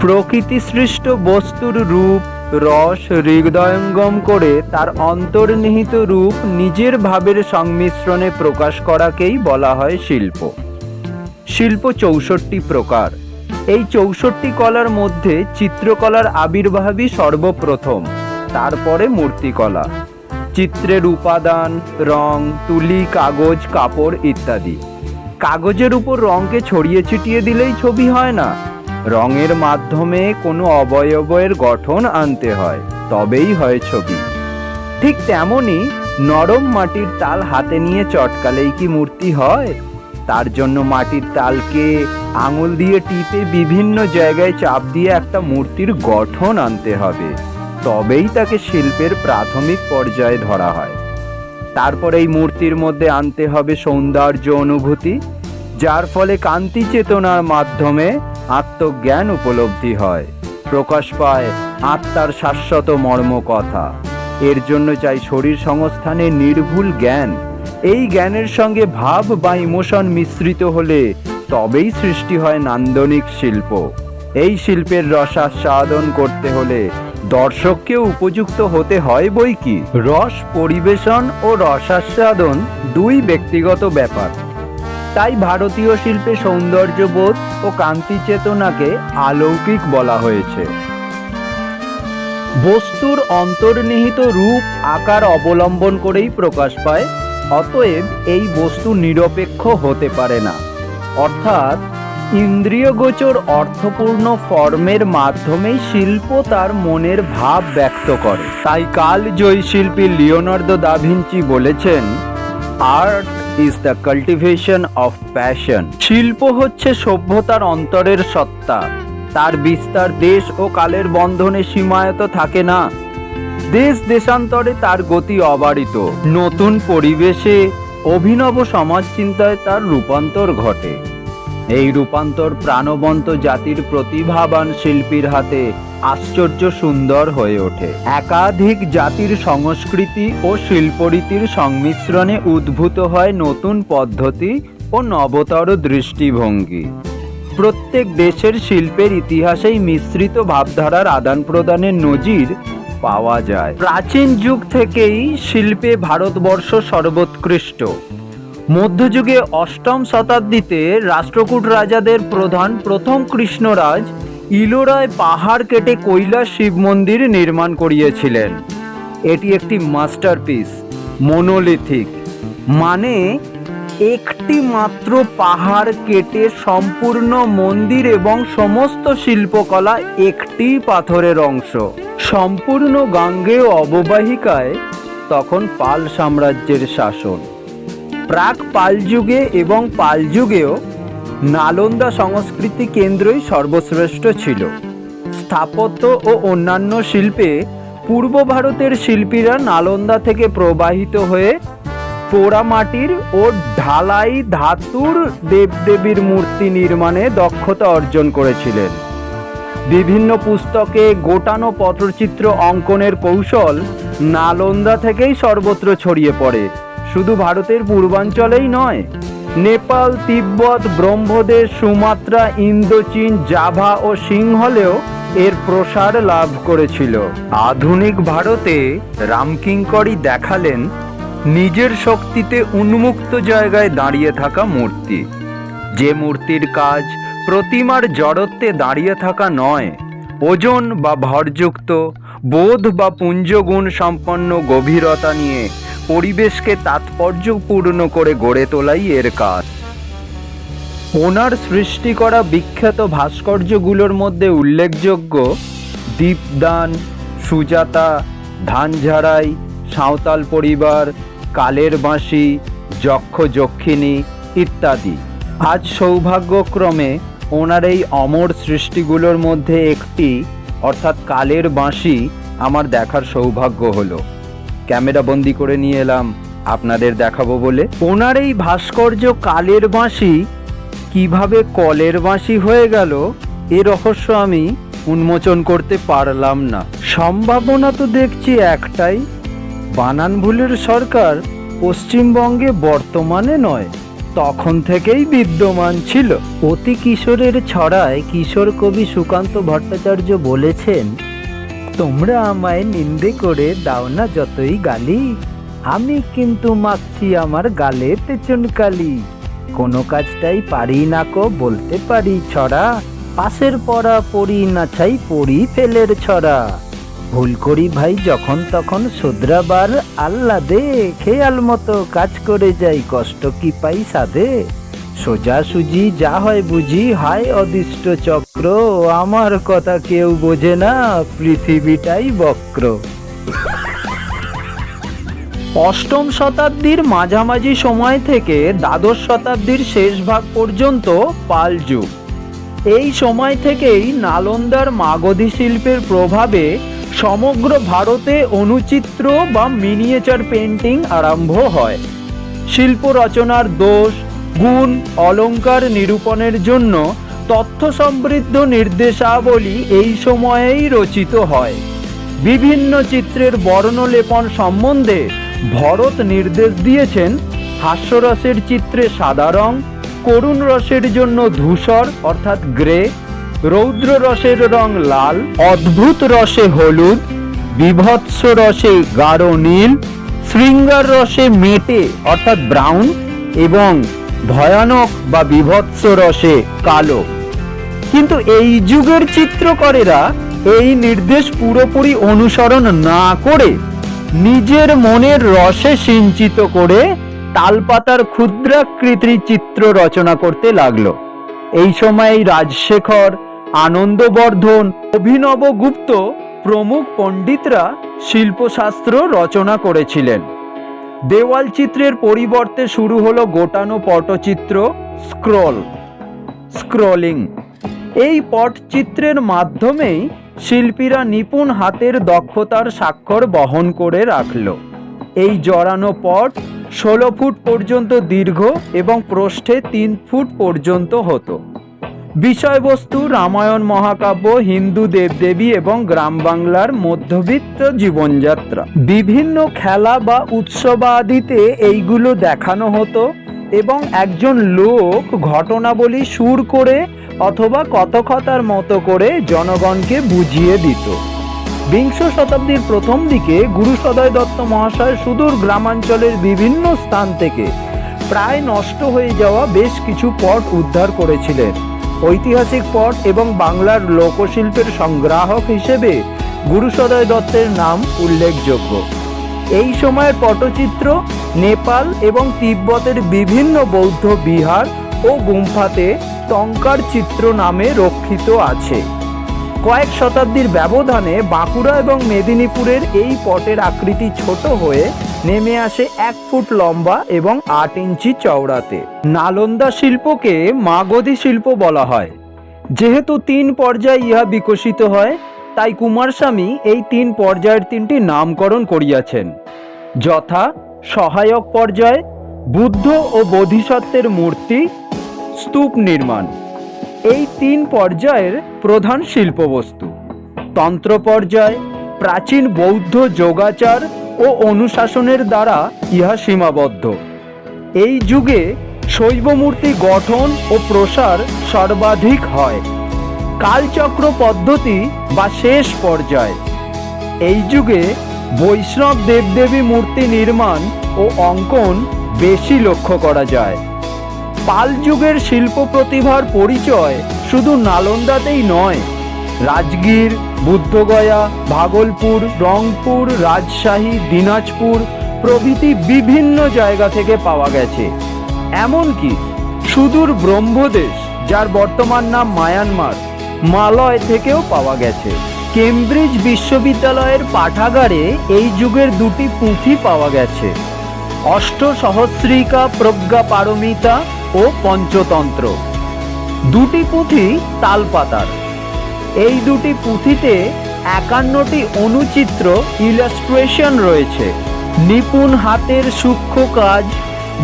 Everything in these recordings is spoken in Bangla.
প্রকৃতি সৃষ্ট বস্তুর রূপ রস হৃদয়ঙ্গম করে তার অন্তর্নিহিত রূপ নিজের ভাবের সংমিশ্রণে প্রকাশ করাকেই বলা হয় শিল্প। শিল্প 64 প্রকার। এই 64 কলার মধ্যে চিত্রকলার আবির্ভাবই সর্বপ্রথম, তারপরে মূর্তিকলা। চিত্রের উপাদান রং, তুলি, কাগজ, কাপড় ইত্যাদি। কাগজের উপর রঙকে ছড়িয়ে ছিটিয়ে দিলেই ছবি হয় না, রঙের মাধ্যমে কোনো অবয়বের গঠন আনতে হয়, তবেই হয় ছবি। ঠিক তেমনি নরম মাটির তাল হাতে নিয়ে চটকালেই কি মূর্তি হয়? তার জন্য মাটির তালকে আঙুল দিয়ে টিপে বিভিন্ন জায়গায় চাপ দিয়ে একটা মূর্তির গঠন আনতে হবে, তবেই তাকে শিল্পের প্রাথমিক পর্যায়ে ধরা হয়। তারপরে এই মূর্তির মধ্যে আনতে হবে সৌন্দর্য অনুভূতি, যার ফলে কান্তি চেতনার মাধ্যমে আত্মজ্ঞান উপলব্ধি হয়, প্রকাশ পায় আত্মার শাশ্বত মর্ম কথা। এর জন্য চাই শরীর সংস্থানে নির্ভুল জ্ঞান। এই জ্ঞানের সঙ্গে ভাব বা ইমোশন মিশ্রিত হলে তবেই সৃষ্টি হয় নান্দনিক শিল্প। এই শিল্পের রসাস্বাদন করতে হলে দর্শককেও উপযুক্ত হতে হয় বই কি। রস পরিবেশন ও রসাস্বাদন দুই ব্যক্তিগত ব্যাপার। তাই ভারতীয় শিল্পে সৌন্দর্যবোধ ও কান্তি চেতনাকে অলৌকিক বলা হয়েছে। বস্তুর অন্তর্নিহিত রূপ আকার অবলম্বন করেই প্রকাশ পায়, অতএব এই বস্তু নিরপেক্ষ হতে পারে না। অর্থাৎ ইন্দ্রিয়গোচর অর্থপূর্ণ ফর্মের মাধ্যমেই শিল্প তার মনের ভাব ব্যক্ত করে। তাই কালজয়ী শিল্পী লিওনার্দো দা ভিঞ্চি বলেছেন, art is the cultivation of passion. শিল্প হচ্ছে সভ্যতার অন্তরের সত্তা। তার বিস্তার দেশ ও কালের বন্ধনে সীমায়িত থাকে না। দেশ দেশান্তরে তার গতি অবারিত। নতুন পরিবেশে অভিনব সমাজ চিন্তায় তার রূপান্তর ঘটে। এই রূপান্তর প্রাণবন্ত জাতির প্রতিভাবান শিল্পীর হাতে আশ্চর্য সুন্দর হয়ে ওঠে। একাধিক জাতির সংস্কৃতি ও শিল্পরীতির সংমিশ্রণে উদ্ভূত হয় নতুন পদ্ধতি ও নবতর দৃষ্টিভঙ্গি। প্রত্যেক দেশের শিল্পের ইতিহাসেই মিশ্রিত ভাবধারার আদান প্রদানের নজির পাওয়া যায়। প্রাচীন যুগ থেকেই শিল্পে ভারতবর্ষ সর্বোৎকৃষ্ট। মধ্যযুগে 8ম শতাব্দীতে রাষ্ট্রকূট রাজাদের প্রধান প্রথম কৃষ্ণরাজ ইলোরায় পাহাড় কেটে কৈলাস শিব মন্দির নির্মাণ করিয়েছিলেন। এটি একটি মাস্টারপিস, মোনোলিথিক, মানে একটি মাত্র পাহাড় কেটে সম্পূর্ণ মন্দির এবং সমস্ত শিল্পকলা একটি পাথরের অংশ। সম্পূর্ণ গাঙ্গেয় অববাহিকায় তখন পাল সাম্রাজ্যের শাসন। প্রাক পাল যুগে এবং পাল যুগেও নালন্দা সংস্কৃতি কেন্দ্রই সর্বশ্রেষ্ঠ ছিল। স্থাপত্য ও অন্যান্য শিল্পে পূর্ব ভারতের শিল্পীরা নালন্দা থেকে প্রবাহিত হয়ে পোড়ামাটির ও ঢালাই ধাতুর দেবদেবীর মূর্তি নির্মাণে দক্ষতা অর্জন করেছিলেন। বিভিন্ন পুস্তকে গোটানো পটচিত্র অঙ্কনের কৌশল নালন্দা থেকেই সর্বত্র ছড়িয়ে পড়ে। শুধু ভারতের পূর্বাঞ্চলেই নয়, নেপাল, তিব্বত, ব্রহ্মদেশ, সুমাত্রা, ইন্দোচীন, জাভা ও সিংহলেও এর প্রসার লাভ করেছিল। আধুনিক ভারতে রামকিঙ্করই দেখালেন নিজের শক্তিতে উন্মুক্ত জায়গায় দাঁড়িয়ে থাকা মূর্তি। যে মূর্তির কাজ প্রতিমার জড়ত্বে দাঁড়িয়ে থাকা নয়, ওজন বা ভরযুক্ত, বোধ বা পুঞ্জগুণ সম্পন্ন গভীরতা নিয়ে পরিবেশকে তাৎপর্যপূর্ণ করে গড়ে তোলাই এর কাজ। ওনার সৃষ্টি করা বিখ্যাত ভাস্কর্যগুলোর মধ্যে উল্লেখযোগ্য দীপদান, সুজাতা, ধানঝাড়াই, সাঁওতাল পরিবার, কালের বাঁশি, যক্ষ যক্ষিণী ইত্যাদি। আজ সৌভাগ্যক্রমে ওনার এই অমর সৃষ্টিগুলোর মধ্যে একটি অর্থাৎ কালের বাঁশি আমার দেখার সৌভাগ্য হলো। ক্যামেরা বন্দি করে নিয়ে এলাম আপনাদের দেখাবো বলে। ওনার এই ভাস্কর্য কালের বাঁশি কিভাবে কলের বাঁশি হয়ে গেল, এ রহস্য আমি উন্মোচন করতে পারলাম না। সম্ভাবনা তো দেখছি একটাই, বানান ভুলের সরকার পশ্চিমবঙ্গে বর্তমানে নয়, তখন থেকেই বিদ্যমান ছিল। অতি কিশোরের ছড়ায় কিশোর কবি সুকান্ত ভট্টাচার্য বলেছেন, তোমরা আমায় নিন্দে করে দাও না যতই গালি, আমি কিন্তু মাখছি আমার গালে তেচন কালি। কোনো কাজটাই পারি না কো বলতে পারি ছড়া, পাশের পড়া পড়ি না ছাই পড়ি ফেলের ছড়া। ভুল করি ভাই যখন তখন শুধরাবার আল্লা দে, খেয়াল মতো কাজ করে যাই কষ্ট কি পাই সাধে। সোজা সুজি যা হয় বুঝি, হায় অদৃষ্ট চক্র, আমার কথা কেউ বোঝে না পৃথিবীটাই বক্র। অষ্টম শতাব্দীর মাঝামাঝি সময় থেকে দ্বাদশ শতাব্দীর শেষ ভাগ পর্যন্ত পাল যুগ। এই সময় থেকেই নালন্দার মাগধী শিল্পের প্রভাবে সমগ্র ভারতে অনুচিত্র বা মিনিয়েচার পেন্টিং আরম্ভ হয়। শিল্প রচনার দোষ গুণ অলঙ্কার নিরূপণের জন্য তথ্য সমৃদ্ধ নির্দেশাবলী এই সময়েই রচিত হয়। বিভিন্ন চিত্রের বর্ণলেপন সম্বন্ধে ভরত নির্দেশ দিয়েছেন, হাস্যরসের চিত্রে সাদা রং, করুণ রসের জন্য ধূসর অর্থাৎ গ্রে, রৌদ্র রসের রং লাল, অদ্ভুত রসে হলুদ, বিভৎস রসে গাঢ় নীল, শৃঙ্গার রসে মেটে অর্থাৎ ব্রাউন এবং ভয়ানক বা বিভৎস রসে কালো। কিন্তু এই যুগের চিত্রকরেরা এই নির্দেশ পুরোপুরি অনুসরণ না করে নিজের মনের রসে সিঞ্চিত করে তালপাতার ক্ষুদ্রাকৃতির চিত্র রচনা করতে লাগলো। এই সময় রাজশেখর, আনন্দবর্ধন, অভিনব গুপ্ত প্রমুখ পণ্ডিতরা শিল্পশাস্ত্র রচনা করেছিলেন। দেওয়াল চিত্রের পরিবর্তে শুরু হলো গোটানো পটচিত্র, স্ক্রলিং। এই পটচিত্রের মাধ্যমেই শিল্পীরা নিপুণ হাতের দক্ষতার স্বাক্ষর বহন করে রাখল। এই জড়ানো পট 16 ফুট পর্যন্ত দীর্ঘ এবং প্রস্থে 3 ফুট পর্যন্ত হতো। বিষয়বস্তু রামায়ণ মহাকাব্য, হিন্দু দেবদেবী এবং গ্রাম বাংলার মধ্যবিত্ত জীবনযাত্রা। বিভিন্ন খেলা বা উৎসবাদিতে এইগুলো দেখানো হতো এবং একজন লোক ঘটনাবলী সুর করে অথবা কথকতার মতো করে জনগণকে বুঝিয়ে দিত। বিংশ শতাব্দীর প্রথম দিকে গুরু সদয় দত্ত মহাশয় সুদূর গ্রামাঞ্চলের বিভিন্ন স্থান থেকে প্রায় নষ্ট হয়ে যাওয়া বেশ কিছু পট উদ্ধার করেছিলেন। ঐতিহাসিক পট এবং বাংলার লোকশিল্পের সংগ্রাহক হিসেবে গুরু সদয় দত্তের নাম উল্লেখযোগ্য। এই সময়ের পটচিত্র নেপাল এবং তিব্বতের বিভিন্ন বৌদ্ধ বিহার ও গুম্ফাতে টঙ্কার চিত্র নামে রক্ষিত আছে। কয়েক শতাব্দীর ব্যবধানে বাঁকুড়া এবং মেদিনীপুরের এই পটের আকৃতি ছোট হয়ে নেমে আসে 1 ফুট লম্বা এবং 8 ইঞ্চি চওড়াতে। নালন্দা শিল্পকে মাগধী শিল্প বলা হয়। যেহেতু 3 পর্যায়ে ইহা বিকশিত হয়, তাই কুমারস্বামী এই 3 পর্যায়ের 3টি নামকরণ করিয়াছেন, যথা সহায়ক পর্যায়, বুদ্ধ ও বোধিসত্ত্বের মূর্তি, স্তূপ নির্মাণ। এই 3 পর্যায়ের প্রধান শিল্পবস্তু। তন্ত্র পর্যায় প্রাচীন বৌদ্ধ যোগাচার ও অনুশাসনের দ্বারা ইহা সীমাবদ্ধ। এই যুগে শৈব মূর্তি গঠন ও প্রসার সর্বাধিক হয়। কালচক্র পদ্ধতি বা শেষ পর্যায়। এই যুগে বৈষ্ণব দেবদেবী মূর্তি নির্মাণ ও অঙ্কন বেশি লক্ষ্য করা যায়। পাল যুগের শিল্প প্রতিভার পরিচয় শুধু নালন্দাতেই নয়, রাজগীর, বুদ্ধগয়া, ভাগলপুর, রংপুর, রাজশাহী, দিনাজপুর প্রভৃতি বিভিন্ন জায়গা থেকে পাওয়া গেছে। এমনকি সুদূর ব্রহ্মদেশ, যার বর্তমান নাম মায়ানমার, মালয় থেকেও পাওয়া গেছে। কেমব্রিজ বিশ্ববিদ্যালয়ের পাঠাগারে এই যুগের 2টি পুঁথি পাওয়া গেছে, অষ্টসহস্রিকা প্রজ্ঞা পারমিতা ও পঞ্চতন্ত্র। 2টি পুঁথি তালপাতার। এই 2টি পুঁথিতে 51টি অনুচিত্র ইলাস্ট্রেশন রয়েছে। নিপুণ হাতের সূক্ষ্ম কাজ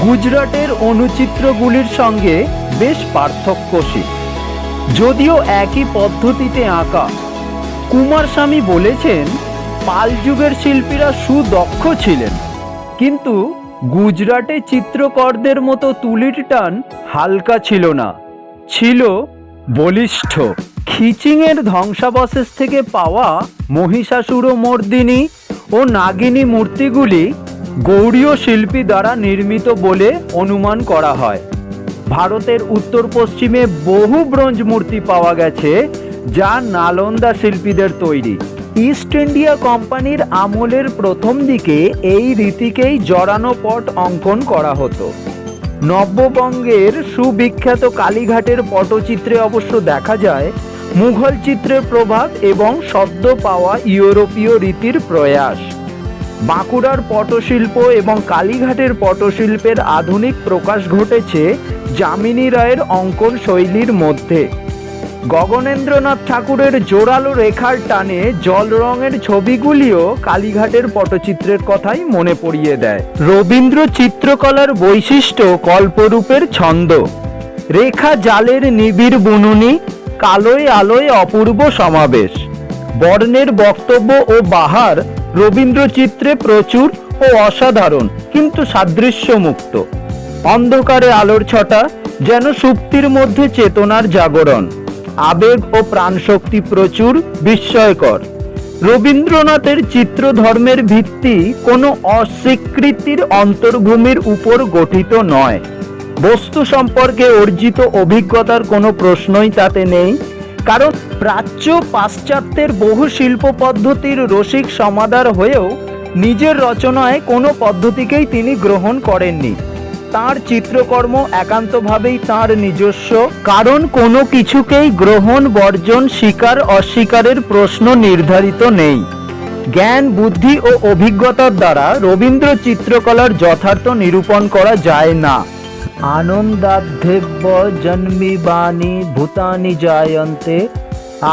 গুজরাটের অনুচিত্রগুলির সঙ্গে বেশ পার্থক্যশীল, যদিও একই পদ্ধতিতে আঁকা। কুমারস্বামী বলেছেন, পাল যুগের শিল্পীরা সুদক্ষ ছিলেন, কিন্তু গুজরাটে চিত্রকরদের মতো তুলির টান হালকা ছিল না, ছিল বলিষ্ঠ। খিচিংয়ের ধ্বংসাবশেষ থেকে পাওয়া মহিষাসুরমর্দিনী ও নাগিনী মূর্তিগুলি গৌড়ীয় শিল্পী দ্বারা নির্মিত বলে অনুমান করা হয়। ভারতের উত্তর পশ্চিমে বহু ব্রোঞ্জ মূর্তি পাওয়া গেছে যা নালন্দা শিল্পীদের তৈরি। ইস্ট ইন্ডিয়া কোম্পানির আমলের প্রথম দিকে এই রীতিকেই জড়ানো পট অঙ্কন করা হতো। নব্যবঙ্গের সুবিখ্যাত কালীঘাটের পটচিত্রে অবশ্য দেখা যায় মুঘল চিত্রের প্রভাব এবং সদ্য পাওয়া ইউরোপীয় রীতির প্রয়াস। বাঁকুড়ার পটশিল্প এবং কালীঘাটের পটশিল্পের আধুনিক প্রকাশ ঘটেছে যামিনী রায়ের অঙ্কন শৈলীর মধ্যে। গগনেন্দ্রনাথ ঠাকুরের জোরালো রেখার টানে জল রঙের ছবিগুলিও কালীঘাটের পটচিত্রের কথাই মনে পড়িয়ে দেয়। রবীন্দ্র চিত্রকলার বৈশিষ্ট্য কল্পরূপের ছন্দ, রেখা জালের নিবিড় বুননি, কালোয় আলোয় অপূর্ব সমাবেশ। বর্ণের বক্তব্য ও বাহার রবীন্দ্র চিত্রে প্রচুর ও অসাধারণ, কিন্তু সাদৃশ্যমুক্ত। অন্ধকারে আলোর ছটা যেন সুপ্তির মধ্যে চেতনার জাগরণ। আবেগ ও প্রাণশক্তি প্রচুর, বিস্ময়কর। রবীন্দ্রনাথের চিত্রধর্মের ভিত্তি কোনো অস্বীকৃতির অন্তর্ভূমির উপর গঠিত নয়। বস্তু সম্পর্কে অর্জিত অভিজ্ঞতার কোনো প্রশ্নই তাতে নেই, কারণ প্রাচ্য পাশ্চাত্যের বহু শিল্প পদ্ধতির রসিক সমাদর হয়েও নিজের রচনায় কোনো পদ্ধতিকেই তিনি গ্রহণ করেননি। তাঁর চিত্রকর্ম একান্তভাবেই তাঁর নিজস্ব, কারণ কোনো কিছুকেই গ্রহণ বর্জন স্বীকার অস্বীকারের প্রশ্ন নির্ধারিত নেই। জ্ঞান, বুদ্ধি ও অভিজ্ঞতার দ্বারা রবীন্দ্র চিত্রকলার যথার্থ নিরূপণ করা যায় না। আনন্দাধ্যেব্য জন্মিবানি ভূতানি জায়ন্তে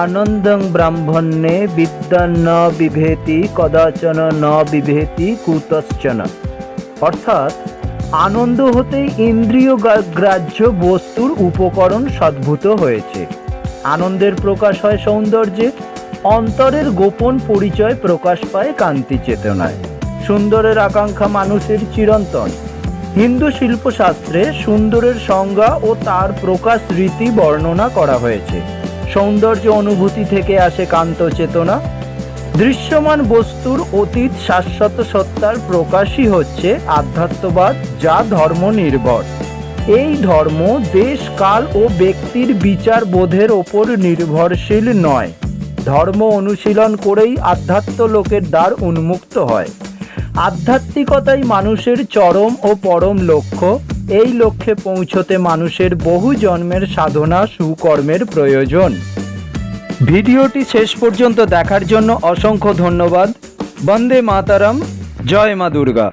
আনন্দং ব্রাহ্মণ্যে বিদ্যা ন বিভেতি কদাচন ন বিভেতি কুতশ্চন। অর্থাৎ আনন্দ হতেই ইন্দ্রিয় গ্রাহ্য বস্তুর উপকরণ সদ্ভূত হয়েছে। আনন্দের প্রকাশ হয় সৌন্দর্যে, অন্তরের গোপন পরিচয় প্রকাশ পায় কান্তি চেতনায়। সুন্দরের আকাঙ্ক্ষা মানুষের চিরন্তন। হিন্দু শিল্পশাস্ত্রে সুন্দরের সংজ্ঞা ও তার প্রকাশ রীতি বর্ণনা করা হয়েছে। সৌন্দর্য অনুভূতি থেকে আসে কান্ত চেতনা। দৃশ্যমান বস্তুর অতীত শাশ্বত সত্তার প্রকাশই হচ্ছে আধ্যাত্মবাদ, যা ধর্ম নির্ভর। এই ধর্ম দেশ, কাল ও ব্যক্তির বিচার বোধের ওপর নির্ভরশীল নয়। ধর্ম অনুশীলন করেই আধ্যাত্ম লোকের দ্বার উন্মুক্ত হয়। আধ্যাত্মিকতাই মানুষের চরম ও পরম লক্ষ্য। এই লক্ষ্যে পৌঁছতে মানুষের বহু জন্মের সাধনা, সুকর্মের প্রয়োজন। ভিডিওটি শেষ পর্যন্ত দেখার জন্য অসংখ্য ধন্যবাদ। বন্দে মাতারাম, জয় মা দুর্গা।